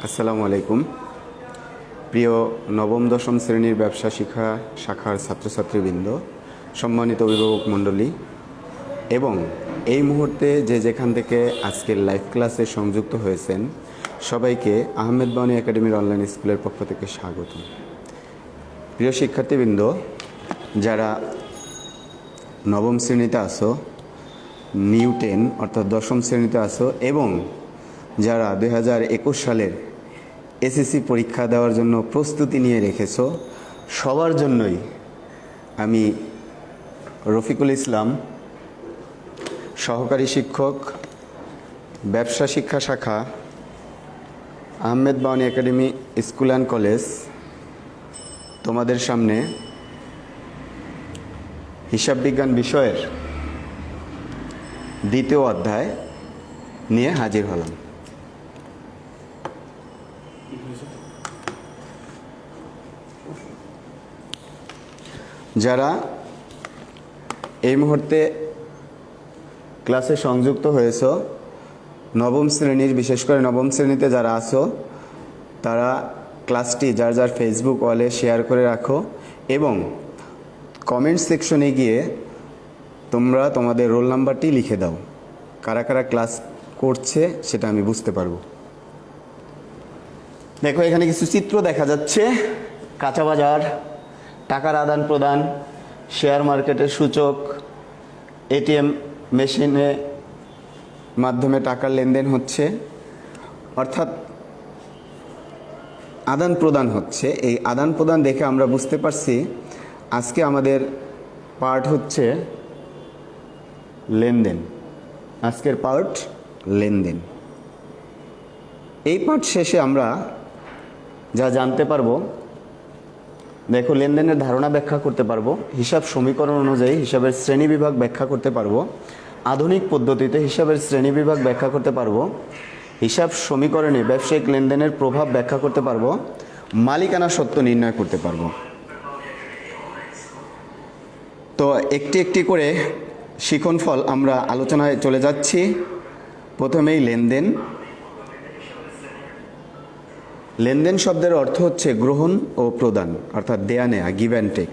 আসসালামু আলাইকুম। প্রিয় নবম দশম শ্রেণীর ব্যবসা শিক্ষা শাখার ছাত্রছাত্রীবৃন্দ, সম্মানিত অভিভাবক মণ্ডলী এবং এই মুহূর্তে যেখান থেকে আজকের লাইভ ক্লাসে সংযুক্ত হয়েছেন সবাইকে আহমেদ বাউনী একাডেমির অনলাইন স্কুলের পক্ষ থেকে স্বাগত। প্রিয় শিক্ষার্থীবৃন্দ, যারা নবম শ্রেণীতে আসো, নিউ 10 অর্থাৎ দশম শ্রেণীতে আসো এবং যারা 2021 সালের এসএসসি পরীক্ষা দেওয়ার জন্য প্রস্তুতি নিয়ে রেখেছো, সবার জন্যই আমি রফিকুল ইসলাম, সহকারী শিক্ষক, ব্যবসা শিক্ষা শাখা, Ahmed Bawany academy school and college, তোমাদের সামনে হিসাব বিজ্ঞান বিষয়ের দ্বিতীয় অধ্যায় নিয়ে হাজির হলাম। যারা এই মুহূর্তে ক্লাসে সংযুক্ত হয়েছ, নবম শ্রেণীর, বিশেষ করে নবম শ্রেণীতে যারা আছো, তারা ক্লাসটি যার যার ফেসবুক ওয়ালে শেয়ার করে রাখো এবং কমেন্ট সেকশনে গিয়ে তোমরা তোমাদের রোল নাম্বারটি লিখে দাও। কারা কারা ক্লাস করছে সেটা আমি বুঝতে পারবো। দেখো, এখানে কিছু চিত্র দেখা যাচ্ছে। কাঁচা বাজার, টাকার আদান প্রদান, শেয়ার মার্কেটের সূচক, এটিএম মেশিনে মাধ্যমে টাকার লেনদেন হচ্ছে, অর্থাৎ আদান প্রদান হচ্ছে। এই আদান প্রদান দেখে আমরা বুঝতে পারছি আজকে আমাদের পার্ট হচ্ছে লেনদেন। আজকের পার্ট লেনদেন। এই পার্ট শেষে আমরা যা জানতে পারবো, দেখো, লেনদেনের ধারণা ব্যাখ্যা করতে পারবো, হিসাব সমীকরণ অনুযায়ী হিসাবের শ্রেণীবিভাগ ব্যাখ্যা করতে পারবো, আধুনিক পদ্ধতিতে হিসাবের শ্রেণীবিভাগ ব্যাখ্যা করতে পারবো, হিসাব সমীকরণে ব্যবসায়িক লেনদেনের প্রভাব ব্যাখ্যা করতে পারবো, মালিকানা সত্ত্ব নির্ণয় করতে পারবো। তো একটি একটি করে শিক্ষণফল আমরা আলোচনায় চলে যাচ্ছি। প্রথমেই লেনদেন। লেনদেন শব্দের অর্থ হচ্ছে গ্রহণ ও প্রদান, অর্থাৎ দেয়া নেয়া, গিভ অ্যান্ড টেক।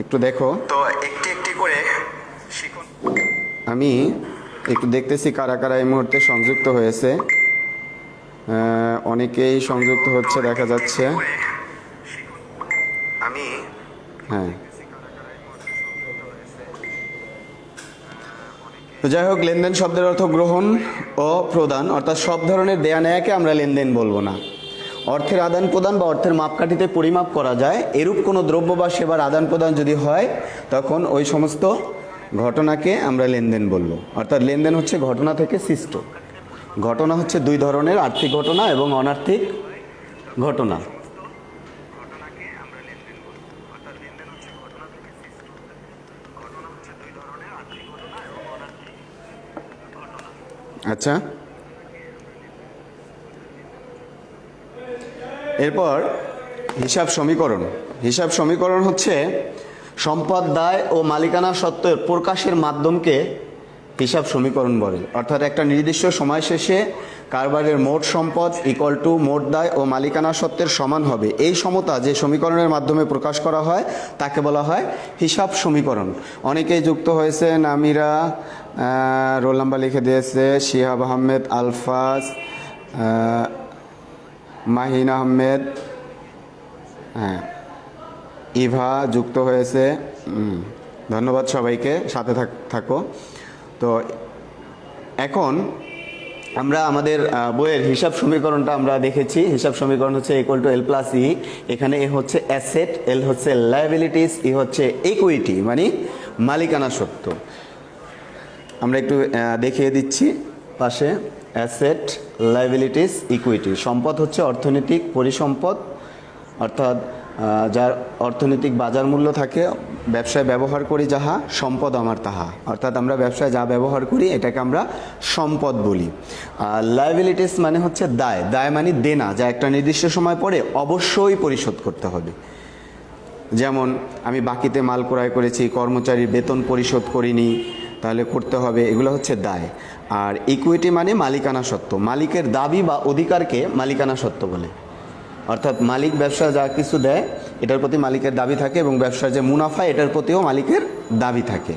একটু দেখো তো, একটি একটি করে আমি একটু দেখতেছি কারা কারা এই মুহূর্তে সংযুক্ত হয়েছে। অনেকেই সংযুক্ত হচ্ছে দেখা যাচ্ছে। হ্যাঁ, তো যাই হোক, লেনদেন শব্দের অর্থ গ্রহণ ও প্রদান, অর্থাৎ সব ধরনের দেয়া নেয়াকে আমরা লেনদেন বলবো না। অর্থের আদান প্রদান বা অর্থের মাপকাঠিতে পরিমাপ করা যায় এরূপ কোনো দ্রব্য বা সেবার আদান প্রদান যদি হয়, তখন ওই সমস্ত ঘটনাকে আমরা লেনদেন বলবো। অর্থাৎ লেনদেন হচ্ছে ঘটনা থেকে সৃষ্ট। ঘটনা হচ্ছে দুই ধরনের, আর্থিক ঘটনা এবং অনার্থিক ঘটনা। আচ্ছা, এরপর হিসাব সমীকরণ। হিসাব সমীকরণ হচ্ছে সম্পদ, দায় ও মালিকানা সত্ত্বের প্রকাশের মাধ্যমকে হিসাব সমীকরণ বলে। অর্থাৎ একটা নির্দিষ্ট সময় শেষে কারবারের মোট সম্পদ ইকুয়াল টু মোট দায় ও মালিকানা সত্ত্বের সমান হবে, এই সমতা যে সমীকরণের মাধ্যমে প্রকাশ করা হয় তাকে বলা হয় হিসাব সমীকরণ। অনেকেই যুক্ত হয়েছে, নামিরা রোল নাম্বার লিখে দিয়েছে, শিহাব আহমেদ, আলফাজ, মাহিন আহমেদ, হ্যাঁ, ইভা যুক্ত হয়েছে। ধন্যবাদ সবাইকে, সাথে থাকো। তো এখন আমরা আমাদের বইয়ের হিসাব সমীকরণটা আমরা দেখেছি। হিসাব সমীকরণ হচ্ছে equal to L plus E. এখানে এ হচ্ছে অ্যাসেট, এল হচ্ছে লায়াবিলিটিস, ই হচ্ছে ইকুইটি মানে মালিকানা সত্ত্ব। আমরা একটু দেখিয়ে দিচ্ছি পাশে। Asset, liabilities, equity. সম্পদ হচ্ছে অর্থনৈতিক পরিসম্পদ, অর্থাৎ যার অর্থনৈতিক বাজার মূল্য থাকে, ব্যবসায় ব্যবহার করি যাহা, সম্পদ আমার তাহা। অর্থাৎ আমরা ব্যবসায় যা ব্যবহার করি এটাকে আমরা সম্পদ বলি। আর লায়াবিলিটিস মানে হচ্ছে দায়। দায় মানে দেনা, যা একটা নির্দিষ্ট সময় পরে অবশ্যই পরিশোধ করতে হবে। যেমন আমি বাকিতে মাল ক্রয় করেছি, কর্মচারীর বেতন পরিশোধ করিনি, তাহলে করতে হবে, এগুলো হচ্ছে দায়। আর ইকুইটি মানে মালিকানা সত্ত্ব, মালিকের দাবি বা অধিকারকে মালিকানা সত্ত্ব বলে। অর্থাৎ মালিক ব্যবসা যা কিছু দেয় এটার প্রতি মালিকের দাবি থাকে, এবং ব্যবসার যে মুনাফা এটার প্রতিও মালিকের দাবি থাকে।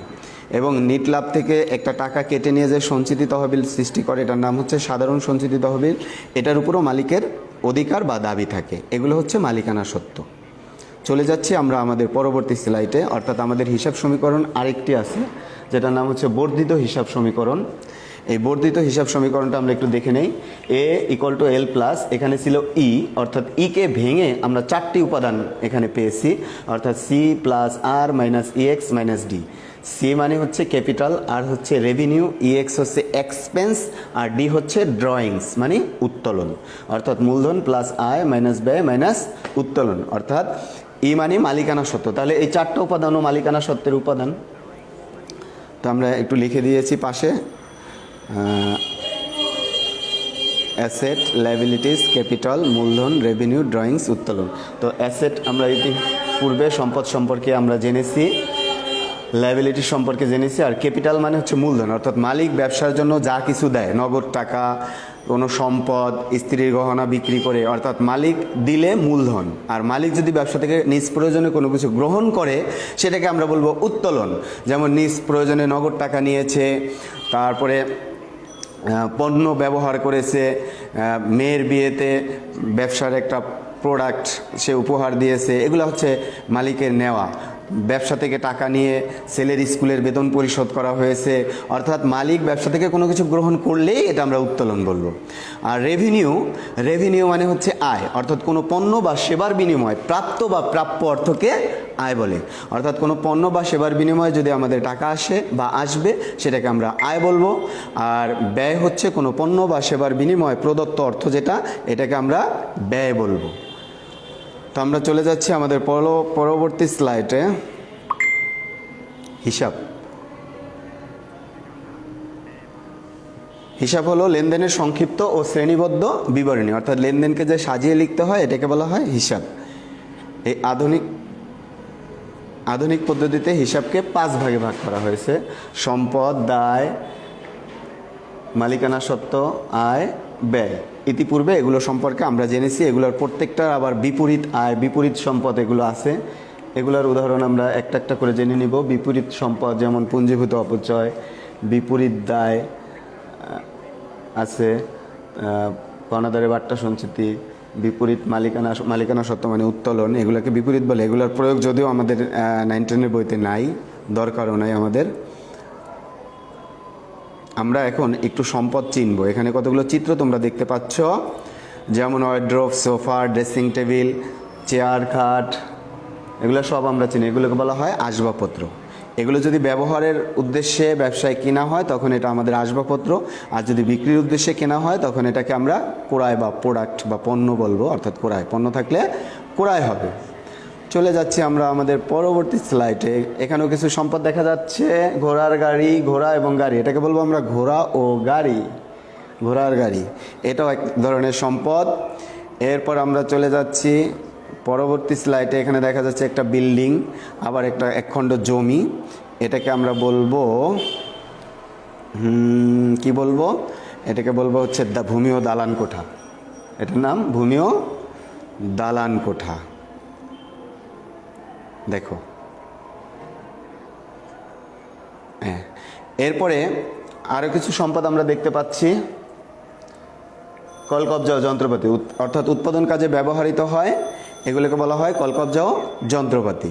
এবং নিট লাভ থেকে একটা টাকা কেটে নিয়ে যে সঞ্চিত তহবিল সৃষ্টি করে এটার নাম হচ্ছে সাধারণ সঞ্চিত তহবিল, এটার উপরও মালিকের অধিকার বা দাবি থাকে। এগুলো হচ্ছে মালিকানা সত্ত্ব। চলে যাচ্ছি আমরা আমাদের পরবর্তী স্লাইডে, অর্থাৎ আমাদের হিসাব সমীকরণ আরেকটি আছে যেটার নাম হচ্ছে বর্ধিত হিসাব সমীকরণ। এই বর্ধিত হিসাব সমীকরণটা আমরা একটু দেখে নেই। এ ইকুয়াল টু এল প্লাস, এখানে ছিল ই, অর্থাৎ ইকে ভেঙে আমরা 4টি উপাদান এখানে পেয়েছি, অর্থাৎ C plus R minus EX minus D. C মানে হচ্ছে ক্যাপিটাল, আর হচ্ছে রেভিনিউ, ইএক্স হচ্ছে এক্সপেন্স, আর ডি হচ্ছে ড্রয়িংস মানে উত্তোলন। অর্থাৎ মূলধন প্লাস আয় মাইনাস ব্যয় মাইনাস উত্তোলন, অর্থাৎ ই মানে মালিকানা সত্ত্ব। তাহলে এই 4টা উপাদানও মালিকানা সত্ত্বের উপাদান। তো আমরা একটু লিখে দিয়েছি পাশে, অ্যাসেট, লায়াবিলিটিস, ক্যাপিটাল, মূলধন, রেভিনিউ, ড্রয়িংস, উত্তোলন। তো অ্যাসেট আমরা পূর্বে সম্পদ সম্পর্কে আমরা জেনেছি, লায়াবিলিটি সম্পর্কে জেনেছি, আর ক্যাপিটাল মানে হচ্ছে মূলধন, অর্থাৎ মালিক ব্যবসার জন্য যা কিছু দেয়, নগদ টাকা, কোনো সম্পদ, স্ত্রীর গহনা বিক্রি করে, অর্থাৎ মালিক দিলে মূলধন। আর মালিক যদি ব্যবসা থেকে নিজ প্রয়োজনে কোনো কিছু গ্রহণ করে সেটাকে আমরা বলবো উত্তোলন। যেমন নিজ প্রয়োজনে নগদ টাকা নিয়েছে, তারপরে পণ্য ব্যবহার করেছে, মেয়ের বিয়েতে ব্যবসার একটা প্রোডাক্ট সে উপহার দিয়েছে, এগুলো হচ্ছে মালিকের নেওয়া। ব্যবসা থেকে টাকা নিয়ে ছেলের স্কুলের বেতন পরিশোধ করা হয়েছে, অর্থাৎ মালিক ব্যবসা থেকে কোনো কিছু গ্রহণ করলেই এটা আমরা উত্তোলন বলবো। আর রেভিনিউ মানে হচ্ছে আয়, অর্থাৎ কোনো পণ্য বা সেবার বিনিময়ে প্রাপ্ত বা প্রাপ্য অর্থকে আয় বলে। অর্থাৎ কোনো পণ্য বা সেবার বিনিময়ে যদি আমাদের টাকা আসে বা আসবে সেটাকে আমরা আয় বলবো। আর ব্যয় হচ্ছে কোনো পণ্য বা সেবার বিনিময়ে প্রদত্ত অর্থ যেটা, এটাকে আমরা ব্যয় বলবো। তো আমরা চলে যাচ্ছি আমাদের পরবর্তী স্লাইডে, হিসাব। হিসাব হলো লেনদেনের সংক্ষিপ্ত ও শ্রেণীবদ্ধ বিবরণী, অর্থাৎ লেনদেনকে যে সাজিয়ে লিখতে হয় এটাকে বলা হয় হিসাব। এই আধুনিক পদ্ধতিতে হিসাবকে 5 ভাগে ভাগ করা হয়েছে: সম্পদ, দায়, মালিকানা সত্ত্ব, আয়, ব্যয়। ইতিপূর্বে এগুলো সম্পর্কে আমরা জেনেছি। এগুলোর প্রত্যেকটার আবার বিপরীত আয়, বিপরীত সম্পদ এগুলো আছে। এগুলোর উদাহরণ আমরা একটা একটা করে জেনে নিব। বিপরীত সম্পদ যেমন পুঞ্জীভূত অপচয়, বিপরীত দায় আছে, পাওনাদারে বাট্টা সঞ্চিতি, বিপরীত মালিকানা সত্ত্ব মানে উত্তোলন, এগুলোকে বিপরীত বলে। এগুলোর প্রয়োগ যদিও আমাদের 9-10 বইতে নাই, দরকারও নাই আমাদের। আমরা এখন একটু সম্পদ চিনব। এখানে কতগুলো চিত্র তোমরা দেখতে পাচ্ছ, যেমন wardrobe, sofa, dressing table, chair, খাট, এগুলো সব আমরা চিনি। এগুলোকে বলা হয় আসবাবপত্র। এগুলো যদি ব্যবহারের উদ্দেশ্যে ব্যবসায় কেনা হয় তখন এটা আমাদের আসবাবপত্র, আর যদি বিক্রির উদ্দেশ্যে কেনা হয় তখন এটাকে আমরা ক্রয় বা প্রোডাক্ট বা পণ্য বলবো, অর্থাৎ ক্রয়। পণ্য থাকলে ক্রয় হবে। চলে যাচ্ছি আমরা আমাদের পরবর্তী স্লাইডে। এখানেও কিছু সম্পদ দেখা যাচ্ছে, ঘোড়ার গাড়ি, ঘোড়া এবং গাড়ি, এটাকে বলবো আমরা ঘোড়া ও গাড়ি, ঘোড়ার গাড়ি, এটাও এক ধরনের সম্পদ। এরপর আমরা চলে যাচ্ছি পরবর্তী স্লাইডে। এখানে দেখা যাচ্ছে একটা বিল্ডিং, আবার একটা একখণ্ড জমি, এটাকে আমরা বলবো কি বলবো, এটাকে বলবো হচ্ছে ভূমি ও দালান কোঠা। এটার নাম ভূমি ও দালান কোঠা। দেখো, হ্যাঁ। এরপরে আরও কিছু সম্পদ আমরা দেখতে পাচ্ছি, কলকব্জা ও যন্ত্রপাতি, অর্থাৎ উৎপাদন কাজে ব্যবহৃত হয়, এগুলোকে বলা হয় কলকব্জা ও যন্ত্রপাতি।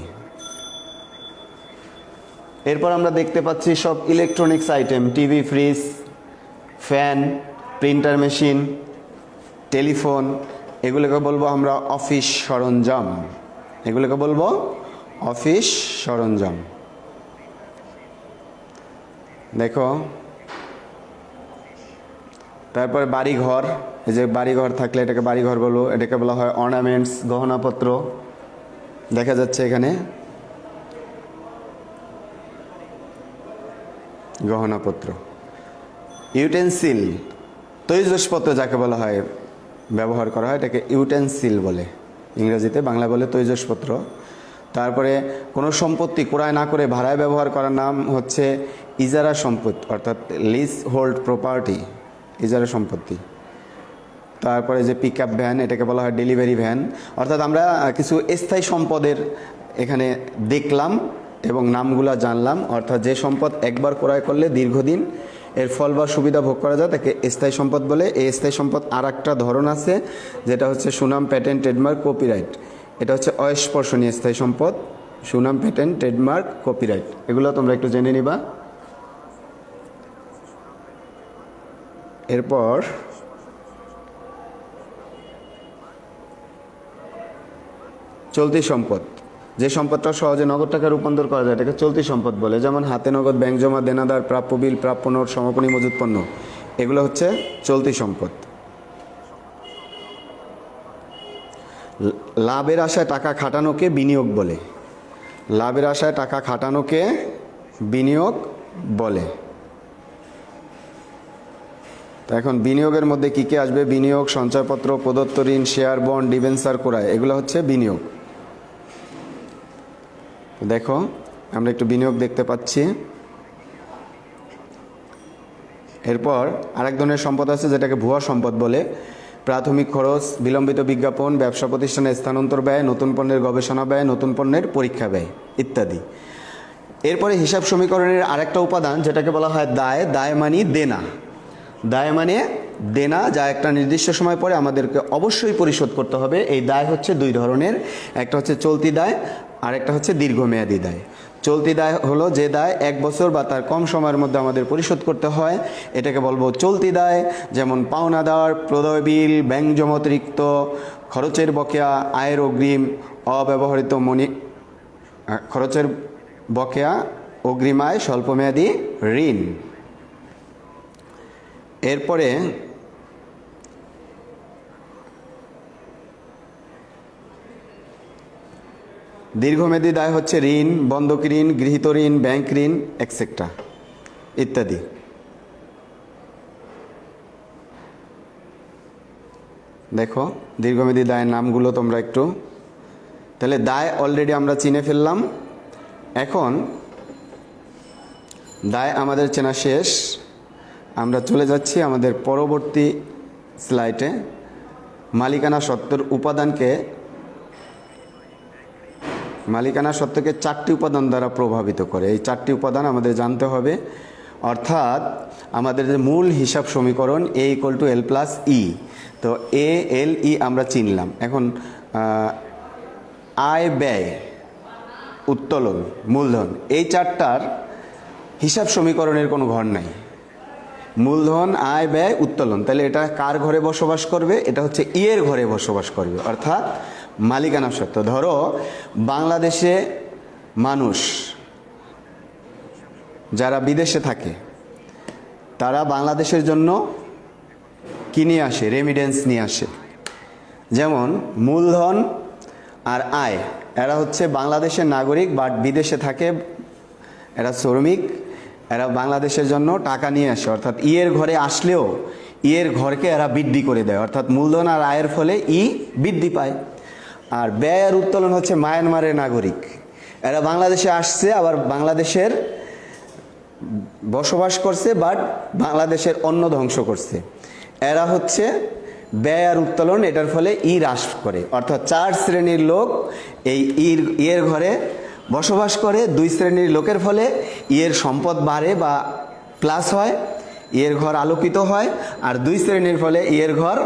এরপর আমরা দেখতে পাচ্ছি সব electronics item, TV, fridge, fan, printer machine, telephone, এগুলোকে বলবো আমরা অফিস সরঞ্জাম। এগুলোকে বলবো অফিস সরঞ্জাম। দেখো, তারপরে বাড়িঘর, এই যে বাড়িঘর থাকলে এটাকে বাড়িঘর বলবো। এটাকে বলা হয় অর্নামেন্টস, গহনাপত্র, দেখা যাচ্ছে এখানে গহনাপত্র। ইউটেন্সিল, তৈজসপত্র যাকে বলা হয়, ব্যবহার করা হয়, এটাকে ইউটেন্সিল বলে ইংরেজিতে, বাংলা বলে তৈজসপত্র। তারপরে কোনো সম্পত্তি ক্রয় না করে ভাড়ায় ব্যবহার করার নাম হচ্ছে ইজারা সম্পত্তি, অর্থাৎ লিজ হোল্ড প্রপার্টি, ইজারা সম্পত্তি। তারপরে যে পিক আপ ভ্যান, এটাকে বলা হয় ডেলিভারি ভ্যান। অর্থাৎ আমরা কিছু স্থায়ী সম্পদের এখানে দেখলাম এবং নামগুলা জানলাম। অর্থাৎ যে সম্পদ একবার ক্রয় করলে দীর্ঘদিন এর ফল বা সুবিধা ভোগ করা যায় তাকে স্থায়ী সম্পদ বলে। এই স্থায়ী সম্পদ আর একটা ধরন আছে, যেটা হচ্ছে সুনাম, প্যাটেন্ট, ট্রেডমার্ক, কপিরাইট। এটা হচ্ছে অস্পর্শনীয় স্থায়ী সম্পদ, সুনাম, প্যাটেন্ট, ট্রেডমার্ক, কপিরাইট। এগুলো তোমরা একটু জেনে নিবা। এরপর চলতি সম্পদ, যে সম্পদটা সহজে নগদ টাকা রূপান্তর করা যায় এটাকে চলতি সম্পদ বলে। যেমন হাতে নগদ, ব্যাংক জমা, দেনাদার, প্রাপ্য বিল, প্রাপ্য নোট, সমাপনী মজুত পণ্য, এগুলো হচ্ছে চলতি সম্পদ। লাভের আশায় টাকা খাটানোকে বিনিয়োগ বলে। লাভের আশায় টাকা খাটানোকে বিনিয়োগ বলে। তো এখন বিনিয়োগের মধ্যে কী কী আসবে? বিনিয়োগ, সঞ্চয়পত্র, প্রদত্ত ঋণ, শেয়ার, বন্ড, ডিবেঞ্চার ক্রয়, এগুলো হচ্ছে বিনিয়োগ। দেখো আমরা একটু বিনিয়োগ দেখতে পাচ্ছি। এরপর আরেক ধরনের সম্পদ আছে যেটাকে ভুয়া সম্পদ বলে। প্রাথমিক খরচ, বিলম্বিত বিজ্ঞাপন, ব্যবসা প্রতিষ্ঠানের স্থানান্তর ব্যয়, নতুন পণ্যের গবেষণা ব্যয়, নতুন পণ্যের পরীক্ষা ব্যয় ইত্যাদি। এরপরে হিসাব সমীকরণের আরেকটা উপাদান যেটাকে বলা হয় দায়। দায় মানে দেনা। দায় মানে দেনা, যা একটা নির্দিষ্ট সময় পরে আমাদেরকে অবশ্যই পরিশোধ করতে হবে। এই দায় হচ্ছে দুই ধরনের, একটা হচ্ছে চলতি দায় আর একটা হচ্ছে দীর্ঘমেয়াদী দায়। চলতি দায় হলো যে দায় 1 বছর বা তার কম সময়ের মধ্যে আমাদের পরিশোধ করতে হয়, এটাকে বলবো চলতি দায়। যেমন পাওনাদার, প্রদয় বিল, ব্যাংক জমা অতিরিক্ত, খরচের বকেয়া, আয়ের অগ্রিম, অব্যবহৃত মনি, খরচের বকেয়া, অগ্রিম আয়, স্বল্পমেয়াদী ঋণ। এরপরে দীর্ঘমেয়াদী দায় হচ্ছে ঋণ, বন্ধক ঋণ, গৃহীত ঋণ, ব্যাংক ঋণ, এটসেট্রা ইত্যাদি। দেখো দীর্ঘমেয়াদী দায়ের নামগুলো তোমরা একটু, তাহলে দায় অলরেডি আমরা চিনে ফেললাম। এখন দায় আমাদের চেনা শেষ, আমরা চলে যাচ্ছি আমাদের পরবর্তী স্লাইডে। মালিকানা সত্ত্বের উপাদানকে, মালিকানা সত্ত্বকে 4টি উপাদান দ্বারা প্রভাবিত করে। এই 4টি উপাদান আমাদের জানতে হবে। অর্থাৎ আমাদের যে মূল হিসাব সমীকরণ A = L + E, তো A, L, E আমরা চিনলাম। এখন আয়, ব্যয়, উত্তোলন, মূলধন, এই 4টার হিসাব সমীকরণের কোনো ঘর নাই। মূলধন, আয়, ব্যয়, উত্তোলন, তাহলে এটা কার ঘরে বসবাস করবে? এটা হচ্ছে ই এর ঘরে বসবাস করবে, অর্থাৎ মালিকানা সত্ত্ব। ধরো বাংলাদেশে মানুষ যারা বিদেশে থাকে তারা বাংলাদেশের জন্য কি নিয়ে আসে? রেমিডেন্স নিয়ে আসে। যেমন মূলধন আর আয়, এরা হচ্ছে বাংলাদেশের নাগরিক বাট বিদেশে থাকে, এরা শ্রমিক, এরা বাংলাদেশের জন্য টাকা নিয়ে আসে। অর্থাৎ ই এর ঘরে আসলেও ই এর ঘরকে এরা বৃদ্ধি করে দেয়, অর্থাৎ মূলধন আর আয়ের ফলে ই বৃদ্ধি পায়। আর ব্যয় আর উত্তোলন হচ্ছে মায়ানমারের নাগরিক, এরা বাংলাদেশে আসছে, আবার বাংলাদেশের বসবাস করছে বাট বাংলাদেশের অন্ন ধ্বংস করছে। এরা হচ্ছে ব্যয় আর উত্তোলন, এটার ফলে ই হ্রাস করে। অর্থাৎ 4 শ্রেণীর লোক এই ইয়ের ঘরে বসবাস করে। 2 শ্রেণীর লোকের ফলে ইয়ের সম্পদ বাড়ে বা প্লাস হয়, ইয়ের ঘর আলোকিত হয়। আর 2 শ্রেণীর ফলে ইয়ের ঘর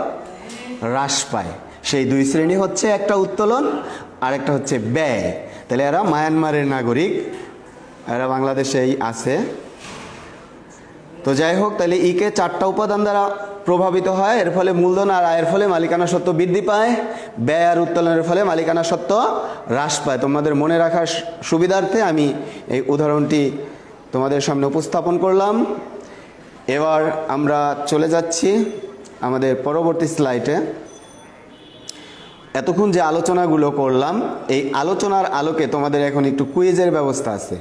হ্রাস পায়। সেই 2 শ্রেণী হচ্ছে, একটা উত্তোলন আর একটা হচ্ছে ব্যয়। তাহলে এরা মায়ানমারের নাগরিক, এরা বাংলাদেশেই আছে। তো যাই হোক, তাহলে ইকে 4টা উপাদান দ্বারা প্রভাবিত হয়। এর ফলে মূলধন আর আয়ের ফলে মালিকানা সত্ত্ব বৃদ্ধি পায়, ব্যয় আর উত্তোলনের ফলে মালিকানা সত্ত্ব হ্রাস পায়। তোমাদের মনে রাখার সুবিধার্থে আমি এই উদাহরণটি তোমাদের সামনে উপস্থাপন করলাম। এবার আমরা চলে যাচ্ছি আমাদের পরবর্তী স্লাইডে। এতক্ষণ যে আলোচনাগুলো করলাম, এই আলোচনার আলোকে তোমাদের এখন একটু কুইজের ব্যবস্থা আছে।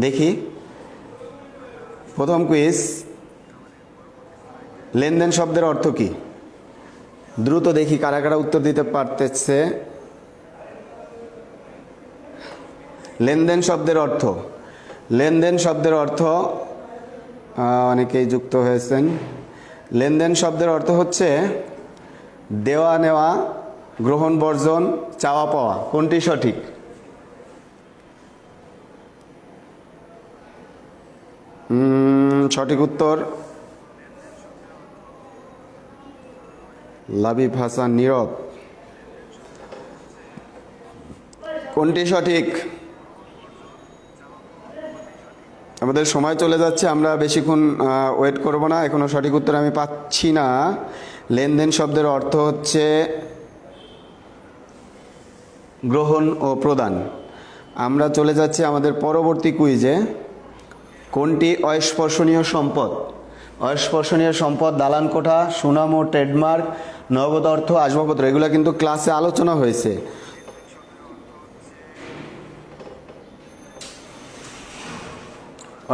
দেখি প্রথম কুইজ, লেনদেন শব্দের অর্থ কি? দ্রুত দেখি কারা কারা উত্তর দিতে পারতেছে। লেনদেন শব্দের অর্থ, লেনদেন শব্দের অর্থ অনেকেই যুক্ত হয়েছেন। লেনদেন শব্দের অর্থ হচ্ছে দেওয়া নেওয়া, গ্রহণ বর্জন, চাওয়া পাওয়া। কোনটি সঠিক? সঠিক উত্তর লাবিব হাসান নীরব। কোনটি সঠিক? আমাদের সময় চলে যাচ্ছে, আমরা বেশিক্ষণ ওয়েট করব না। এখনো সঠিক উত্তর আমি পাচ্ছি না। লেনদেন শব্দের অর্থ হচ্ছে গ্রহণ ও প্রদান। আমরা চলে যাচ্ছি আমাদের পরবর্তী কুইজে। কোনটি অস্পর্শনীয় সম্পদ? অস্পর্শনীয় সম্পদ দালান কোঠা, সুনাম ও ট্রেডমার্ক, নগদ অর্থ, আসবাবপত্র। এগুলো কিন্তু ক্লাসে আলোচনা হয়েছে।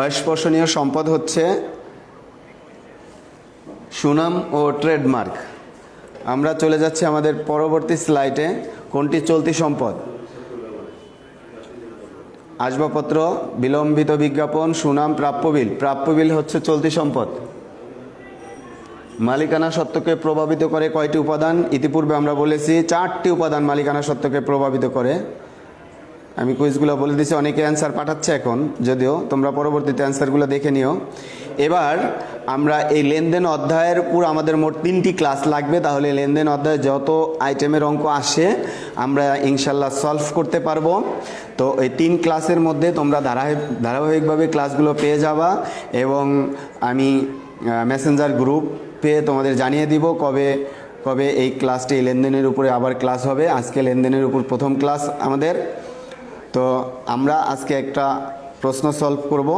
অস্পর্শনীয় সম্পদ হচ্ছে সুনাম ও ট্রেডমার্ক। আমরা চলে যাচ্ছি আমাদের পরবর্তী স্লাইডে। কোনটি চলতি সম্পদ? আসবাবপত্র, বিলম্বিত বিজ্ঞাপন, সুনাম, প্রাপ্য বিল। প্রাপ্য বিল হচ্ছে চলতি সম্পদ। মালিকানা সত্ত্বকে প্রভাবিত করে কয়টি উপাদান? ইতিপূর্বে আমরা বলেছি 4টি উপাদান মালিকানা সত্ত্বকে প্রভাবিত করে। আমি কুইজগুলো বলে দিয়েছি, অনেকে অ্যান্সার পাঠাচ্ছে এখন, যদিও তোমরা পরবর্তীতে অ্যান্সারগুলো দেখে নিও। এবার আমরা এই লেনদেন অধ্যায়ের উপর আমাদের মোট 3টি ক্লাস লাগবে, তাহলে লেনদেন অধ্যায়ে যত আইটেমের অঙ্ক আসে আমরা ইনশাল্লাহ সলভ করতে পারবো। তো এই 3 ক্লাসের মধ্যে তোমরা ধারাবাহিকভাবে ক্লাসগুলো পেয়ে যাবা, এবং আমি মেসেঞ্জার গ্রুপে তোমাদের জানিয়ে দিব কবে কবে এই ক্লাসটি লেনদেনের উপরে আবার ক্লাস হবে। আজকে লেনদেনের উপর প্রথম ক্লাস আমাদের। তো আমরা আজকে একটা প্রশ্ন সলভ করব।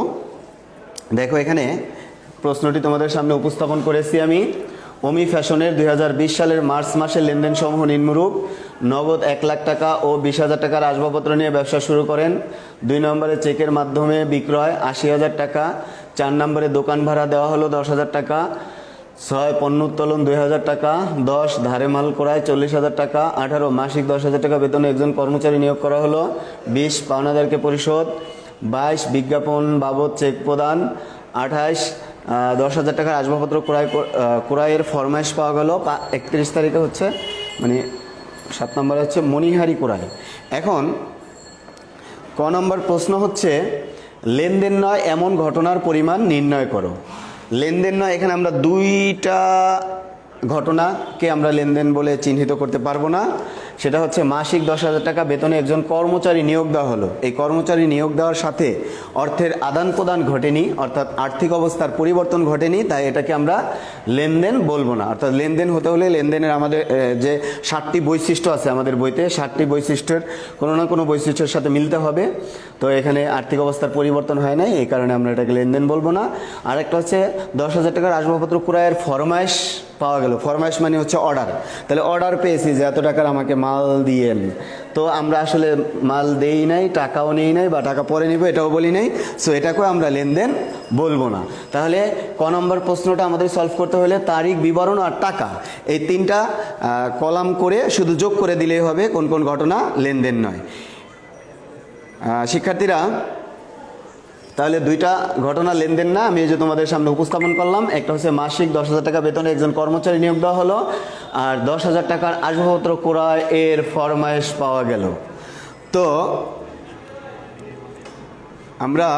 দেখো এখানে প্রশ্নটি তোমাদের সামনে উপস্থাপন করেছি আমি। ওমি ফ্যাশনের 2020 সালের মার্চ মাসের লেনদেন সমূহ নিম্নরূপ: নগদ 1 লাখ টাকা ও 20,000 টাকার আসবাবপত্র নিয়ে ব্যবসা শুরু করেন। 2 নম্বরে চেকের মাধ্যমে বিক্রয় 80,000 টাকা। 4 নম্বরে দোকান ভাড়া দেওয়া হলো 10,000 টাকা। 6 পণ্য উত্তোলন 2,000 টাকা। 10 ধারে মাল ক্রয় 40,000 টাকা। 18 মাসিক 10,000 টাকা বেতনে একজন কর্মচারী নিয়োগ করা হলো। 20 পাওনাদারকে পরিশোধ। 22 বিজ্ঞাপন বাবদ চেক প্রদান। 28 10,000 টাকার আসবাবপত্র ক্রয়ের ফরমাইশ পাওয়া গেল। 31 তারিখে হচ্ছে, মানে 7 নম্বরে হচ্ছে মণিহারি ক্রয়। এখন ক নম্বর প্রশ্ন হচ্ছে লেনদেন নয় এমন ঘটনার পরিমাণ নির্ণয় করো। লেনদেন নয়, এখানে আমরা 2টা ঘটনাকে আমরা লেনদেন বলে চিহ্নিত করতে পারবো না। সেটা হচ্ছে মাসিক 10,000 টাকা বেতনে একজন কর্মচারী নিয়োগ দেওয়া হলো। এই কর্মচারী নিয়োগ দেওয়ার সাথে অর্থের আদান প্রদান ঘটেনি, অর্থাৎ আর্থিক অবস্থার পরিবর্তন ঘটেনি, তাই এটাকে আমরা লেনদেন বলবো না। অর্থাৎ লেনদেন হতে হলে লেনদেনের আমাদের যে 7টি বৈশিষ্ট্য আছে আমাদের বইতে, 7টি বৈশিষ্ট্যের কোনো না কোনো বৈশিষ্ট্যের সাথে মিলতে হবে। তো এখানে আর্থিক অবস্থার পরিবর্তন হয় নাই, এই কারণে আমরা এটাকে লেনদেন বলবো না। আরেকটা হচ্ছে 10,000 টাকার আসবাবপত্র ক্রয়ের ফরমাইশ পাওয়া গেল। ফরমাইশ মানে হচ্ছে অর্ডার। তাহলে অর্ডার পেয়েছি যে এত টাকার আমাকে মাল দিয়েন, তো আমরা আসলে মাল দেই নাই, টাকাও নেই নাই, বা টাকা পরে নিব এটাও বলি নাই, সো এটাকেও আমরা লেনদেন বলবো না। তাহলে ক নম্বর প্রশ্নটা আমাদের সলভ করতে হলে তারিখ, বিবরণ আর টাকা, এই 3টা কলাম করে শুধু যোগ করে দিলেই হবে কোন কোন ঘটনা লেনদেন নয়। শিক্ষার্থীরা, তাহলে 2টা ঘটনা লেনদেন না, আমি এই যে তোমাদের সামনে উপস্থাপন করলাম। একটা হচ্ছে মাসিক 10,000 টাকা বেতনে একজন কর্মচারী নিয়োগ দেওয়া হলো, আর 10,000 টাকার আসবাবপত্র ক্রয় এর ফরমাইশ পাওয়া গেল। তো আমরা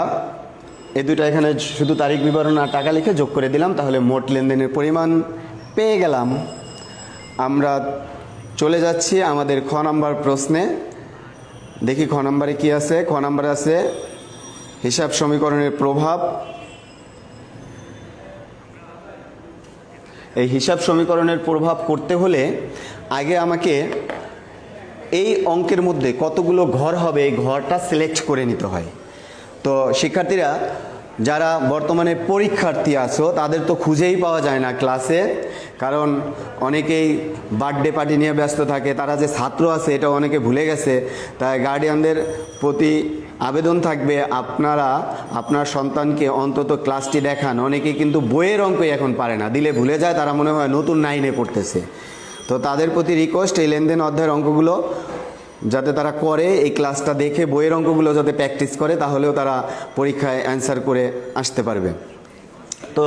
এই 2টা এখানে শুধু তারিখ, বিবরণ আর টাকা লিখে যোগ করে দিলাম, তাহলে মোট লেনদেনের পরিমাণ পেয়ে গেলাম। আমরা চলে যাচ্ছি আমাদের খ নম্বর প্রশ্নে। দেখি খ নম্বরে কি আছে। খ নম্বরে আছে হিসাব সমীকরণের প্রভাব। এই হিসাব সমীকরণের প্রভাব করতে হলে আগে আমাকে এই অঙ্কের মধ্যে কতগুলো ঘর হবে এই ঘরটা সিলেক্ট করে নিতে হয়। তো শিক্ষার্থীরা যারা বর্তমানে পরীক্ষার্থী আছো তাদের তো খুঁজেই পাওয়া যায় না ক্লাসে, কারণ অনেকেই বার্থডে পার্টি নিয়ে ব্যস্ত থাকে। তারা যে ছাত্র আছে এটা অনেকে ভুলে গেছে। তাই গার্ডিয়ানদের প্রতি আবেদন থাকবে, আপনারা আপনার সন্তানকে অন্তত ক্লাসটি দেখান। অনেকেই কিন্তু বইয়ের অঙ্কই এখন পারে না, দিলে ভুলে যায়, তারা মনে হয় নতুন 9-এ পড়তেছে। তো তাদের প্রতি রিকোয়েস্ট, এই লেনদেন অধ্যায়ের অঙ্কগুলো যাতে তারা করে, এই ক্লাসটা দেখে বইয়ের অঙ্কগুলো যাতে প্র্যাকটিস করে, তাহলেও তারা পরীক্ষায় অ্যান্সার করে আসতে পারবে। তো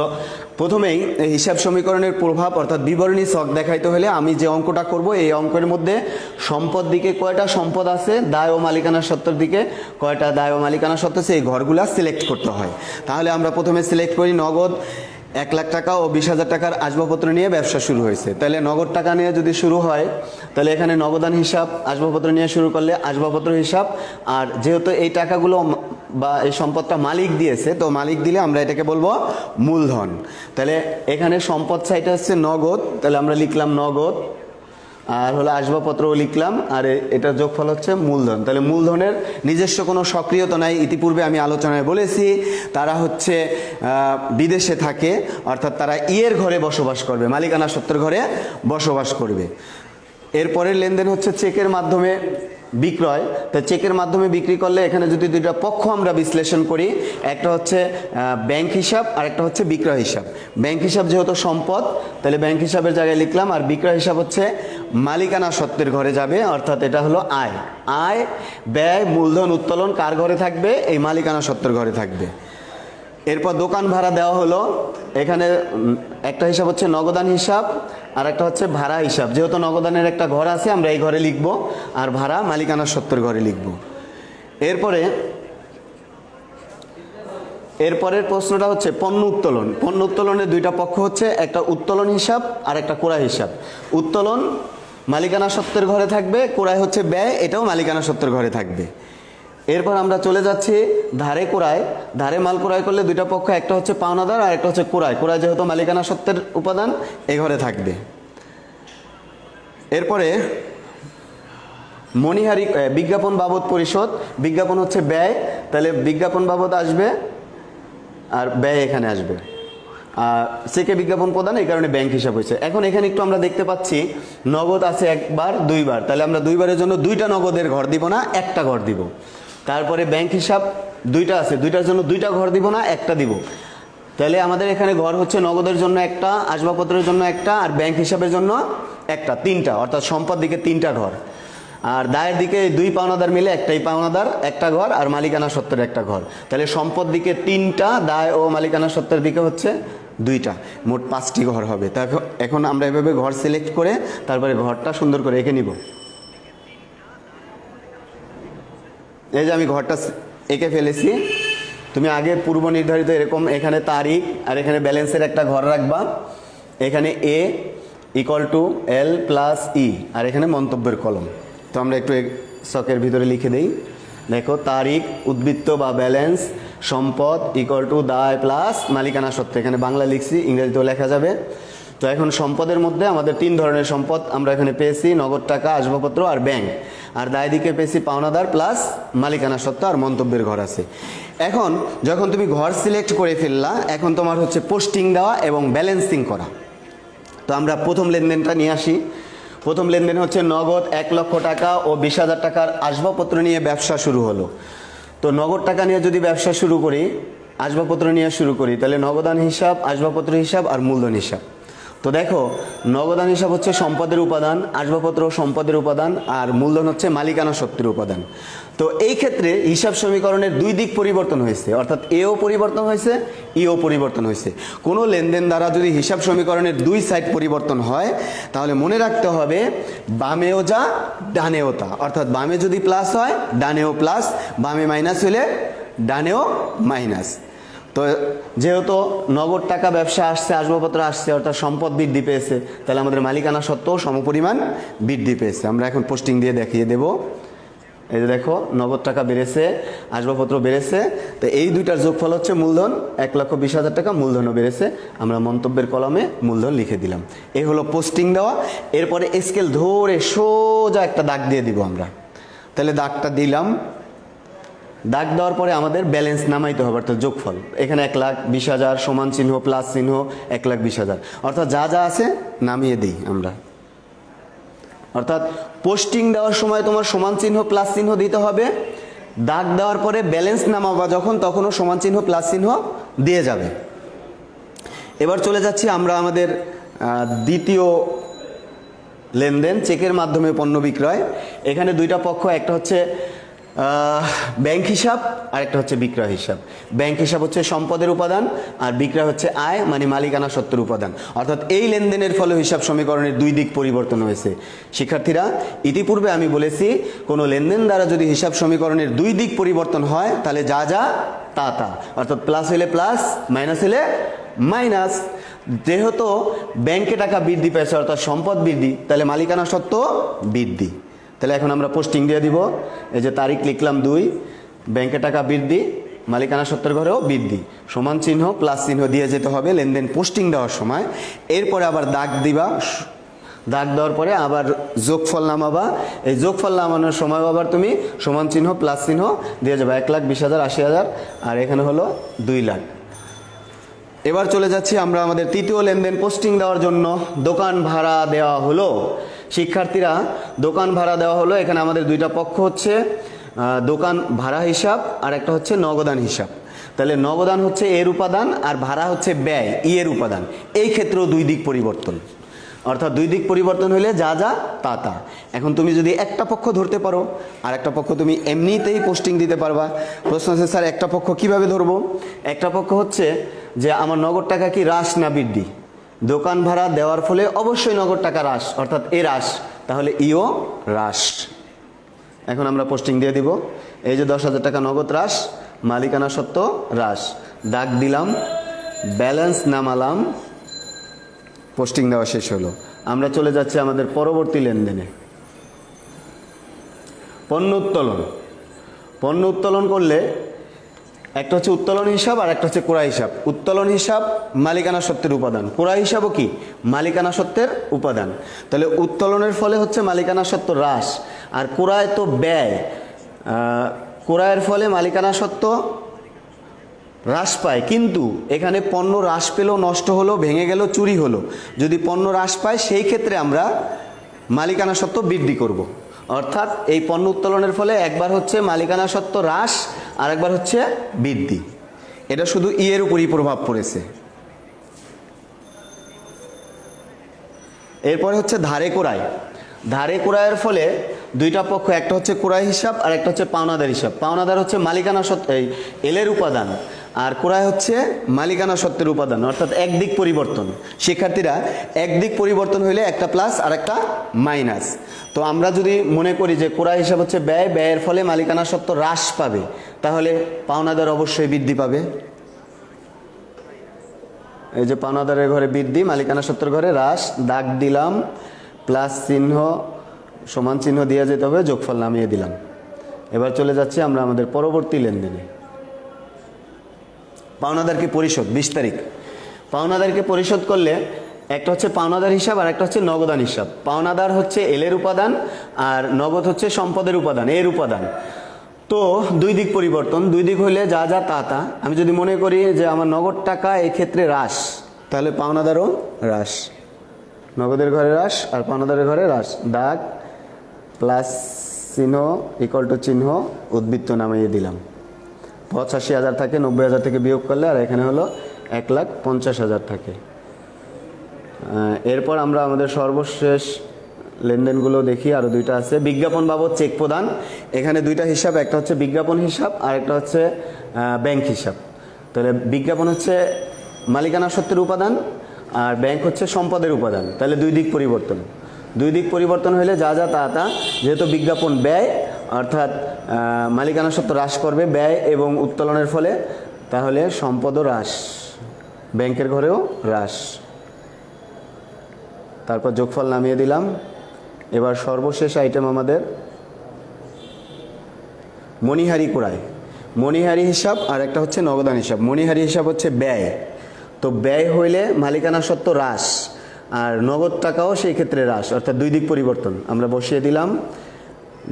প্রথমেই হিসাব সমীকরণের প্রভাব অর্থাৎ বিবরণী ছক দেখাইতে হলে আমি যে অঙ্কটা করব, এই অঙ্কের মধ্যে সম্পদ দিকে কয়টা সম্পদ আছে, দায় ও মালিকানা সত্ত্বের দিকে কয়টা দায় ও মালিকানা সত্ত্ব আছে, এই ঘরগুলা সিলেক্ট করতে হয়। তাহলে আমরা প্রথমে সিলেক্ট করি নগদ 1,00,000 টাকা ও 20,000 টাকার আসবাবপত্র নিয়ে ব্যবসা শুরু হয়েছে। তাহলে নগদ টাকা নিয়ে যদি শুরু হয়, তাহলে এখানে নগদান হিসাব, আসবাবপত্র নিয়ে শুরু করলে আসবাবপত্র হিসাব। আর যেহেতু এই টাকাগুলো বা এই সম্পদটা মালিক দিয়েছে, তো মালিক দিলে আমরা এটাকে বলবো মূলধন। তাহলে এখানে সম্পদ সাইডে হচ্ছে নগদ, তাহলে আমরা লিখলাম নগদ, আর হলো আসবাবপত্রও লিখলাম, আর এটার যোগফল হচ্ছে মূলধন। তাহলে মূলধনের নিজস্ব কোনো সক্রিয়তা নাই। ইতিপূর্বে আমি আলোচনায় বলেছি তারা হচ্ছে বিদেশে থাকে, অর্থাৎ তারা ইয়ের ঘরে বসবাস করবে, মালিকানা সত্ত্বের ঘরে বসবাস করবে। এরপরের লেনদেন হচ্ছে চেকের মাধ্যমে বিক্রয়। তো চেকের মাধ্যমে বিক্রি করলে এখানে যদি দুইটা পক্ষ আমরা বিশ্লেষণ করি, একটা হচ্ছে ব্যাংক হিসাব আর একটা হচ্ছে বিক্রয় হিসাব। ব্যাংক হিসাব যেহেতু সম্পদ, তাহলে ব্যাংক হিসাবের জায়গায় লিখলাম, আর বিক্রয় হিসাব হচ্ছে মালিকানা সত্ত্বের ঘরে যাবে, অর্থাৎ এটা হলো আয়। আয়, ব্যয়, মূলধন, উত্তোলন কার ঘরে থাকবে? এই মালিকানা সত্ত্বের ঘরে থাকবে। এরপর দোকান ভাড়া দেওয়া হলো, এখানে একটা হিসাব হচ্ছে নগদান হিসাব আর একটা হচ্ছে ভাড়া হিসাব। যেহেতু নগদানের একটা ঘর আছে, আমরা এই ঘরে লিখব, আর ভাড়া মালিকানা সত্ত্বের ঘরে লিখব। এরপরের প্রশ্নটা হচ্ছে পণ্য উত্তোলন। পণ্য উত্তোলনের দুইটা পক্ষ হচ্ছে, একটা উত্তোলন হিসাব আর একটা ক্রয় হিসাব। উত্তোলন মালিকানা সত্ত্বের ঘরে থাকবে, ক্রয় হচ্ছে ব্যয়, এটাও মালিকানা সত্ত্বের ঘরে থাকবে। এরপর আমরা চলে যাচ্ছি ধারে ক্রয়। ধারে মাল ক্রয় করলে দুইটা পক্ষ, একটা হচ্ছে পাওনাদার আর একটা হচ্ছে ক্রয়। ক্রয় যেহেতু মালিকানা সত্ত্বের উপাদান, এ ঘরে থাকবে। এরপরে মণিহারি বিজ্ঞাপন বাবদ পরিশোধ। বিজ্ঞাপন হচ্ছে ব্যয়, তাহলে বিজ্ঞাপন বাবদ আসবে আর ব্যয় এখানে আসবে। চেকে বিজ্ঞাপন প্রদান, এই কারণে ব্যাংক হিসাব হয়েছে। এখন এখানে একটু আমরা দেখতে পাচ্ছি নগদ আছে একবার দুইবার, তাহলে আমরা দুইবারের জন্য দুইটা নগদের ঘর দিব না, একটা ঘর দিব। তারপরে ব্যাংক হিসাব দুইটা আছে, দুইটার জন্য দুইটা ঘর দিব না, একটা দিব। তাহলে আমাদের এখানে ঘর হচ্ছে নগদের জন্য একটা, আসবাবপত্রের জন্য একটা, আর ব্যাংক হিসাবের জন্য একটা, তিনটা, অর্থাৎ সম্পদ দিকে তিনটা ঘর। আর দায়ের দিকে দুই পাওনাদার মিলে একটাই পাওনাদার, একটা ঘর, আর মালিকানা সত্ত্বের একটা ঘর। তাহলে সম্পদ দিকে তিনটা, দায় ও মালিকানা সত্ত্বের দিকে হচ্ছে দুইটা, মোট 5টি ঘর হবে। তা এখন আমরা এভাবে ঘর সিলেক্ট করে তারপরে ঘরটা সুন্দর করে এঁকে নিব। এই যে আমি ঘরটা এঁকে ফেলেছি। তুমি আগে পূর্ব নির্ধারিত এরকম এখানে তারিখ আর এখানে ব্যালেন্সের একটা ঘর রাখবা, এখানে A = L + E, আর এখানে মন্তব্যের কলম। তো আমরা একটু ছকের ভিতরে লিখে দেই। দেখো, তারিখ, উদ্বৃত্ত বা ব্যালেন্স, সম্পদ = দায় প্লাস মালিকানা সত্ত্ব। এখানে বাংলা লিখছি, ইংরেজিতেও লেখা যাবে। তো এখন সম্পদের মধ্যে আমাদের 3 ধরনের সম্পদ আমরা এখানে পেয়েছি, নগদ টাকা, আসবাবপত্র আর ব্যাংক। আর দায় দিকে পেয়েছি পাওনাদার প্লাস মালিকানা সত্ত্ব আর মন্তব্যের ঘর আছে। এখন যখন তুমি ঘর সিলেক্ট করে ফেললা, এখন তোমার হচ্ছে পোস্টিং দেওয়া এবং ব্যালেন্সিং করা। তো আমরা প্রথম লেনদেনটা নিয়ে আসি। প্রথম লেনদেন হচ্ছে নগদ 1,00,000 টাকা ও 20,000 টাকার আসবাবপত্র নিয়ে ব্যবসা শুরু হলো। তো নগদ টাকা নিয়ে যদি ব্যবসা শুরু করি, আসবাবপত্র নিয়ে শুরু করি, তাহলে নগদান হিসাব, আসবাবপত্র হিসাব আর মূলধন হিসাব। তো দেখো, নগদান হিসাব হচ্ছে সম্পদের উপাদান, আসবাবপত্র সম্পদের উপাদান, আর মূলধন হচ্ছে মালিকানা সত্ত্বের উপাদান। তো এই ক্ষেত্রে হিসাব সমীকরণের দুই দিক পরিবর্তন হয়েছে, অর্থাৎ এও পরিবর্তন হয়েছে, ইও পরিবর্তন হয়েছে। কোনো লেনদেন দ্বারা যদি হিসাব সমীকরণের দুই সাইড পরিবর্তন হয়, তাহলে মনে রাখতে হবে বামেও যা ডানেও তা, অর্থাৎ বামে যদি প্লাস হয় ডানেও প্লাস, বামে মাইনাস হলে ডানেও মাইনাস। তো যেহেতু নগদ টাকা ব্যবসা আসছে, আসবাবপত্র আসছে, অর্থাৎ সম্পদ বৃদ্ধি পেয়েছে, তাহলে আমাদের মালিকানা সত্ত্বেও সমপরিমাণ বৃদ্ধি পেয়েছে। আমরা এখন পোস্টিং দিয়ে দেখিয়ে দেব। এই যে দেখো, নগদ টাকা বেড়েছে, আসবাবপত্র বেড়েছে, তো এই দুইটার যোগফল হচ্ছে মূলধন। 1,20,000 টাকা মূলধনও বেড়েছে, আমরা মন্তব্যের কলমে মূলধন লিখে দিলাম। এই হলো পোস্টিং দেওয়া। এরপরে স্কেল ধরে সোজা একটা দাগ দিয়ে দিব আমরা। তাহলে দাগটা দিলাম, দাগ দেওয়ার পরে আমাদের ব্যালেন্স নামাইতে হবে, অর্থাৎ যোগফল। এখানে 1,20,000 সমান চিহ্ন প্লাস চিহ্ন 1,20,000, অর্থাৎ যা যা আছে নামিয়ে দিই আমরা। অর্থাৎ পোস্টিং দেওয়ার সময় তোমার সমান চিহ্ন প্লাস চিহ্ন দিতে হবে, দাগ দেওয়ার পরে ব্যালেন্স নামাবা যখন, তখনও সমান চিহ্ন প্লাস চিহ্ন দিয়ে যাবে। এবার চলে যাচ্ছি আমরা আমাদের দ্বিতীয় লেনদেন, চেকের মাধ্যমে পণ্য বিক্রয়। এখানে দুইটা পক্ষ, একটা হচ্ছে ব্যাংক হিসাব আর একটা হচ্ছে বিক্রয় হিসাব। ব্যাংক হিসাব হচ্ছে সম্পদের উপাদান আর বিক্রয় হচ্ছে আয় মানে মালিকানা সত্ত্বের উপাদান। অর্থাৎ এই লেনদেনের ফলে হিসাব সমীকরণের দুই দিক পরিবর্তন হয়েছে। শিক্ষার্থীরা, ইতিপূর্বে আমি বলেছি কোনো লেনদেন দ্বারা যদি হিসাব সমীকরণের দুই দিক পরিবর্তন হয় তাহলে যা যা তা তা, অর্থাৎ প্লাস হলে প্লাস, মাইনাস হলে মাইনাস। যেহেতু ব্যাংকে টাকা বৃদ্ধি পেয়েছে অর্থাৎ সম্পদ বৃদ্ধি, তাহলে মালিকানা সত্ত্ব বৃদ্ধি। তাহলে এখন আমরা পোস্টিং দিয়ে দিব। এই যে তারিখ লিখলাম 2, ব্যাংকে টাকা বৃদ্ধি, মালিকানা সত্ত্বের ঘরেও বৃদ্ধি, সমান চিহ্ন প্লাস চিহ্ন দিয়ে যেতে হবে লেনদেন পোস্টিং দেওয়ার সময়। এরপরে আবার দাগ দিবা, দাগ দেওয়ার পরে আবার যোগফল নামাবা। এই যোগফল নামানোর সময় আবার তুমি সমান চিহ্ন প্লাস চিহ্ন দিয়ে যাবে। 1,20,000, 80,000, আর এখানে হলো 2 লাখ। এবার চলে যাচ্ছি আমরা আমাদের তৃতীয় লেনদেন পোস্টিং দেওয়ার জন্য। দোকান ভাড়া দেওয়া হলো। শিক্ষার্থীরা, দোকান ভাড়া দেওয়া হলো। এখানে আমাদের দুইটা পক্ষ হচ্ছে দোকান ভাড়া হিসাব আর একটা হচ্ছে নগদান হিসাব। তাহলে নগদান হচ্ছে এর উপাদান আর ভাড়া হচ্ছে ব্যয় ই এর উপাদান। এই ক্ষেত্রেও দুই দিক পরিবর্তন, অর্থাৎ দুই দিক পরিবর্তন হলে যা যা তা তা। এখন তুমি যদি একটা পক্ষ ধরতে পারো আর একটা পক্ষ তুমি এমনিতেই পোস্টিং দিতে পারবা। প্রশ্ন আছে স্যার একটা পক্ষ কিভাবে ধরবো? একটা পক্ষ হচ্ছে যে আমার নগদ টাকা কি হ্রাস না বৃদ্ধি? দোকান ভাড়া দেওয়ার ফলে অবশ্যই নগদ টাকা হ্রাস, অর্থাৎ এ হ্রাস, তাহলে ইও হ্রাস। এখন আমরা পোস্টিং দিয়ে দিব। এই যে 10,000 টাকা নগদ হ্রাস, মালিকানা সত্ত্ব হ্রাস, দাগ দিলাম, ব্যালেন্স নামালাম, পোস্টিং দেওয়া শেষ হলো। আমরা চলে যাচ্ছি আমাদের পরবর্তী লেনদেনে। পণ্য উত্তোলন। পণ্য উত্তোলন করলে একটা হচ্ছে উত্তোলন হিসাব আর একটা হচ্ছে ক্রয় হিসাব। উত্তোলন হিসাব মালিকানা সত্ত্বের উপাদান, ক্রয় হিসাবও কি মালিকানা সত্ত্বের উপাদান। তাহলে উত্তোলনের ফলে হচ্ছে মালিকানা সত্ত্ব হ্রাস, আর ক্রয় তো ব্যয়। ক্রয়ের ফলে মালিকানা সত্ত্ব হ্রাস পায়, কিন্তু এখানে পণ্য হ্রাস পেলেও, নষ্ট হলো, ভেঙে গেল, চুরি হলো, যদি পণ্য হ্রাস পায় সেই ক্ষেত্রে আমরা মালিকানা সত্ত্ব বৃদ্ধি করব। অর্থাৎ এই পণ্য উত্তোলনের ফলে একবার হচ্ছে মালিকানা সত্ত্ব হ্রাস আর একবার হচ্ছে বৃদ্ধি। এটা শুধু ই এর উপরই প্রভাব পড়েছে। এরপরে হচ্ছে ধারে ক্রয়। ধারে ক্রয়ের ফলে দুইটা পক্ষ, একটা হচ্ছে ক্রয় হিসাব আর একটা হচ্ছে পাওনাদার হিসাব। পাওনাদার হচ্ছে মালিকানা সত্ত্ব এলের উপাদান আর ক্রয় হচ্ছে মালিকানা সত্ত্বের উপাদান, অর্থাৎ একদিক পরিবর্তন। শিক্ষার্থীরা, একদিক পরিবর্তন হইলে একটা প্লাস আর একটা মাইনাস। তো আমরা যদি মনে করি যে ক্রয় হিসাব হচ্ছে ব্যয়, ব্যয়ের ফলে মালিকানা সত্ত্ব হ্রাস পাবে, তাহলে পাওনাদার অবশ্যই বৃদ্ধি পাবে। এই যে পাওনাদারের ঘরে বৃদ্ধি, মালিকানা সত্ত্বের ঘরে হ্রাস, দাগ দিলাম, প্লাস চিহ্ন সমান চিহ্ন দিয়ে যেতে হবে, যোগফল নামিয়ে দিলাম। এবার চলে যাচ্ছি আমরা আমাদের পরবর্তী লেনদেনে। পাওনাদারকে পরিশোধ 20 তারিখ। পাওনাদারকে পরিশোধ করলে একটা হচ্ছে পাওনাদার হিসাব আর একটা হচ্ছে নগদান হিসাব। পাওনাদার হচ্ছে এলের উপাদান আর নগদ হচ্ছে সম্পদের উপাদান, এর উপাদান। তো দুই দিক পরিবর্তন, দুই দিক হইলে যা যা তা তা। আমি যদি মনে করি যে আমার নগদ টাকা এই ক্ষেত্রে হ্রাস, তাহলে পাওনাদারও হ্রাস, নগদের ঘরে হ্রাস আর পাওনাদারের ঘরে হ্রাস, দাগ প্লাস চিহ্ন ইকুয়াল টু চিহ্ন উদ্বৃত্ত নামিয়ে দিলাম। 85,000 থাকে, 90,000 থেকে বিয়োগ করলে, আর এখানে হলো 1,50,000 থাকে। এরপর আমরা আমাদের সর্বশেষ লেনদেনগুলো দেখি, আরও দুইটা আছে। বিজ্ঞাপন বাবদ চেক প্রদান। এখানে দুইটা হিসাব, একটা হচ্ছে বিজ্ঞাপন হিসাব আর একটা হচ্ছে ব্যাংক হিসাব। তাহলে বিজ্ঞাপন হচ্ছে মালিকানা সত্ত্বের উপাদান আর ব্যাংক হচ্ছে সম্পদের উপাদান। তাহলে দুই দিক পরিবর্তন, দুই দিক পরিবর্তন হলে যা যা তা তা। যেহেতু বিজ্ঞাপন ব্যয়, অর্থাৎ মালিকানা সত্ত্ব হ্রাস করবে ব্যয় এবং উত্তোলনের ফলে, তাহলে সম্পদও হ্রাস, ব্যাংকের ঘরেও হ্রাস। তারপর যোগফল নামিয়ে দিলাম। এবার সর্বশেষ আইটেম আমাদের মণিহারি ক্রয়। মণিহারি হিসাব আর একটা হচ্ছে নগদান হিসাব। মণিহারি হিসাব হচ্ছে ব্যয়, তো ব্যয় হইলে মালিকানা সত্ত্ব হ্রাস আর নগদ টাকাও সেই ক্ষেত্রে হ্রাস, অর্থাৎ দুই দিক পরিবর্তন। আমরা বসিয়ে দিলাম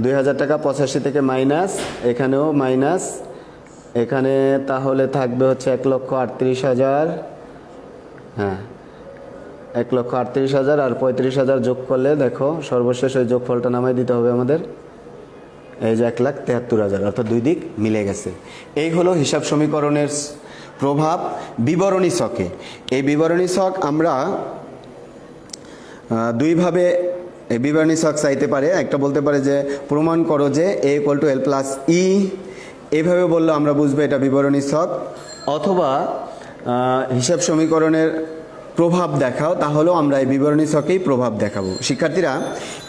2,000 টাকা 85 থেকে মাইনাস, এখানেও মাইনাস, এখানে তাহলে থাকবে হচ্ছে 1,38,000। হ্যাঁ, 1,38,000 আর 35,000 যোগ করলে দেখো সর্বশেষ ওই যোগফলটা নামাই দিতে হবে আমাদের। এই যে 1,73,000, অর্থাৎ দুই দিক মিলে গেছে। এই হলো হিসাব সমীকরণের প্রভাব বিবরণী ছকে। এই বিবরণী ছক আমরা দুইভাবে এই বিবরণী ছক চাইতে পারে, একটা বলতে পারে যে প্রমাণ করো যে a = l + e, এইভাবে বললে আমরা বুঝবো এটা বিবরণী ছক। অথবা হিসাব সমীকরণের প্রভাব দেখাও, তাহলেও আমরা এই বিবরণী ছকেই প্রভাব দেখাবো। শিক্ষার্থীরা,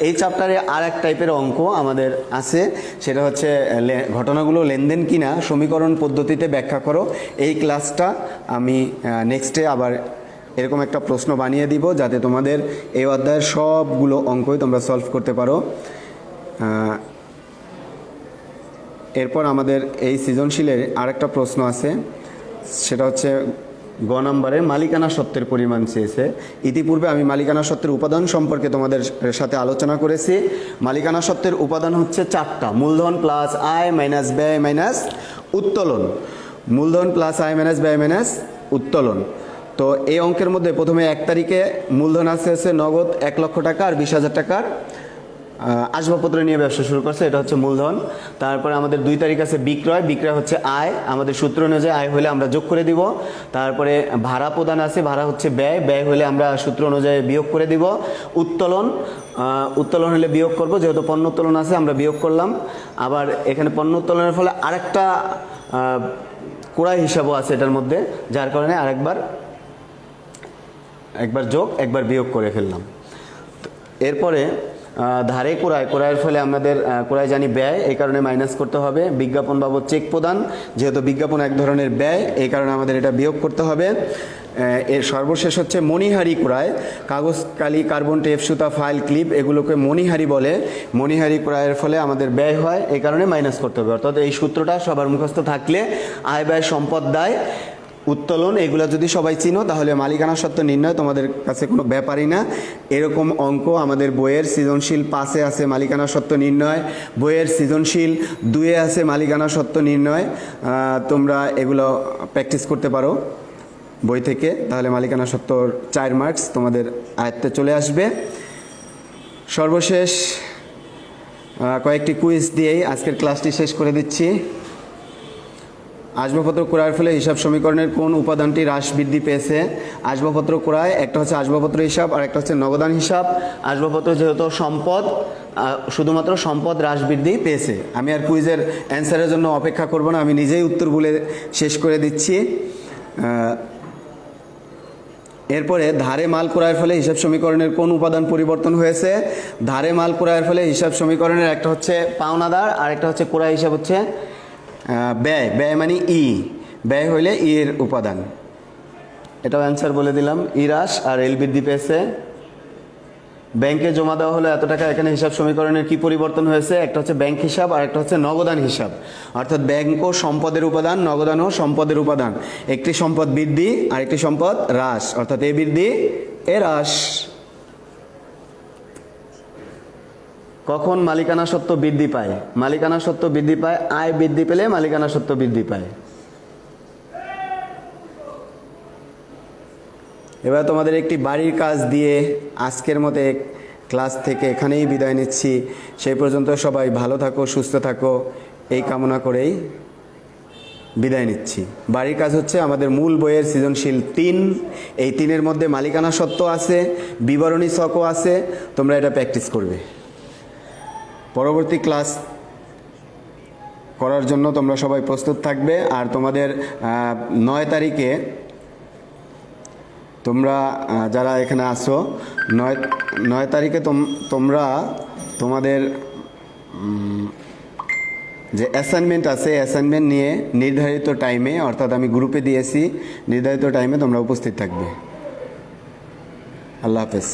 এই চ্যাপ্টারে আর এক টাইপের অঙ্ক আমাদের আছে, সেটা হচ্ছে ঘটনাগুলো লেনদেন কিনা সমীকরণ পদ্ধতিতে ব্যাখ্যা করো। এই ক্লাসটা আমি নেক্সটে আবার এরকম একটা প্রশ্ন বানিয়ে দিব, যাতে তোমাদের এই অধ্যায়ের সবগুলো অঙ্কই তোমরা সলভ করতে পারো। এরপর আমাদের এই সৃজনশীলের আরেকটা প্রশ্ন আছে, সেটা হচ্ছে গ নম্বরের মালিকানা সত্ত্বের পরিমাণ চেয়েছে। ইতিপূর্বে আমি মালিকানা সত্ত্বের উপাদান সম্পর্কে তোমাদের সাথে আলোচনা করেছি। মালিকানা সত্ত্বের উপাদান হচ্ছে 4টা: মূলধন প্লাস আয় মাইনাস ব্যয় মাইনাস উত্তোলন। মূলধন প্লাস আয় মাইনাস ব্যয় মাইনাস উত্তোলন। তো এই অঙ্কের মধ্যে প্রথমে 1 তারিখে মূলধন আছে নগদ 1 লক্ষ টাকা আর 20,000 টাকার আসবাবপত্র নিয়ে ব্যবসা শুরু করছে, এটা হচ্ছে মূলধন। তারপরে আমাদের 2 তারিখ আছে বিক্রয়। বিক্রয় হচ্ছে আয়, আমাদের সূত্র অনুযায়ী আয় হলে আমরা যোগ করে দিব। তারপরে ভাড়া প্রদান আছে, ভাড়া হচ্ছে ব্যয়, ব্যয় হলে আমরা সূত্র অনুযায়ী বিয়োগ করে দিব। উত্তোলন, উত্তোলন হলে বিয়োগ করব, যেহেতু পণ্য উত্তোলন আছে আমরা বিয়োগ করলাম। আবার এখানে পণ্য উত্তোলনের ফলে আরেকটা ক্রয় হিসাবও আছে এটার মধ্যে, যার কারণে একবার যোগ একবার বিয়োগ করে ফেললাম। এরপরে ধারে ক্রয়ের ফলে আমাদের ক্রয় জানি ব্যয়, এই কারণে মাইনাস করতে হবে। বিজ্ঞাপন বাবদ চেক প্রদান, যেহেতু বিজ্ঞাপন এক ধরনের ব্যয়, এই কারণে আমাদের এটা বিয়োগ করতে হবে। এর সর্বশেষ হচ্ছে মণিহারি ক্রয়। কাগজ, কালি, কার্বন, টেপ, সুতা, ফাইল, ক্লিপ এগুলোকে মণিহারি বলে। মণিহারি ক্রয়ের ফলে আমাদের ব্যয় হয়, এই কারণে মাইনাস করতে হবে। অর্থাৎ এই সূত্রটা সবার মুখস্থ থাকলে আয় ব্যয় সম্পদ দায় উত্তোলন এগুলো যদি সবাই চিনো, তাহলে মালিকানা সত্ত্ব নির্ণয় তোমাদের কাছে কোনো ব্যাপারই না। এরকম অঙ্ক আমাদের বইয়ের সৃজনশীল 5-এ আছে মালিকানা সত্ত্ব নির্ণয়, বইয়ের সৃজনশীল 2-এ আছে মালিকানা সত্ত্ব নির্ণয়। তোমরা এগুলো প্র্যাকটিস করতে পারো বই থেকে, তাহলে মালিকানা সত্ত্বর 4 মার্কস তোমাদের আয়ত্তে চলে আসবে। সর্বশেষ কয়েকটি কুইজ দিয়েই আজকের ক্লাসটি শেষ করে দিচ্ছি। আসবাবপত্র ক্রয়ের ফলে হিসাব সমীকরণের কোন উপাদানটি হ্রাস বৃদ্ধি পেয়েছে? আসবাবপত্র ক্রয়, একটা হচ্ছে আসবাবপত্র হিসাব আর একটা হচ্ছে নগদান হিসাব। আসবাবপত্র যেহেতু সম্পদ, শুধুমাত্র সম্পদ হ্রাস বৃদ্ধি পেয়েছে। আমি আর কুইজের অ্যান্সারের জন্য অপেক্ষা করব না, আমি নিজেই উত্তর বলে শেষ করে দিচ্ছি। এরপরে ধারে মাল ক্রয়ের ফলে হিসাব সমীকরণের কোন উপাদান পরিবর্তন হয়েছে? ধারে মাল ক্রয়ের ফলে হিসাব সমীকরণের একটা হচ্ছে পাওনাদার আর একটা হচ্ছে ক্রয় হিসাব হচ্ছে ব্যয়। ব্যয় মানে ই, ব্যয় হইলে ই এর উপাদান। এটাও অ্যান্সার বলে দিলাম। ই হ্রাস আর এল বৃদ্ধি পেয়েছে। ব্যাংকে জমা দেওয়া হলো এত টাকা, এখানে হিসাব সমীকরণের কি পরিবর্তন হয়েছে? একটা হচ্ছে ব্যাংক হিসাব আর একটা হচ্ছে নগদান হিসাব। অর্থাৎ ব্যাংকও সম্পদের উপাদান, নগদানও সম্পদের উপাদান। একটি সম্পদ বৃদ্ধি আর একটি সম্পদ হ্রাস, অর্থাৎ এ বৃদ্ধি এ হ্রাস। কখন মালিকানা সত্ত্ব বৃদ্ধি পায়? মালিকানা সত্ত্ব বৃদ্ধি পায় আয় বৃদ্ধি পেলে মালিকানা সত্ত্ব বৃদ্ধি পায়। এবার তোমাদের একটি বাড়ির কাজ দিয়ে আজকের মতো ক্লাস থেকে এখানেই বিদায় নিচ্ছি। সেই পর্যন্ত সবাই ভালো থাকো, সুস্থ থাকো, এই কামনা করেই বিদায় নিচ্ছি। বাড়ির কাজ হচ্ছে আমাদের মূল বইয়ের সৃজনশীল 3। এই 3-এর মধ্যে মালিকানা সত্ত্ব আছে, বিবরণী ছকও আছে, তোমরা এটা প্র্যাকটিস করবে। পরবর্তী ক্লাস করার জন্য তোমরা সবাই প্রস্তুত থাকবে। আর তোমাদের 9 তারিখে তোমরা যারা এখানে আসো, 9 তারিখে তোমরা তোমাদের যে অ্যাসাইনমেন্ট আছে, অ্যাসাইনমেন্ট নিয়ে নির্ধারিত টাইমে, অর্থাৎ আমি গ্রুপে দিয়েছি, নির্ধারিত টাইমে তোমরা উপস্থিত থাকবে। আল্লাহ হাফেজ।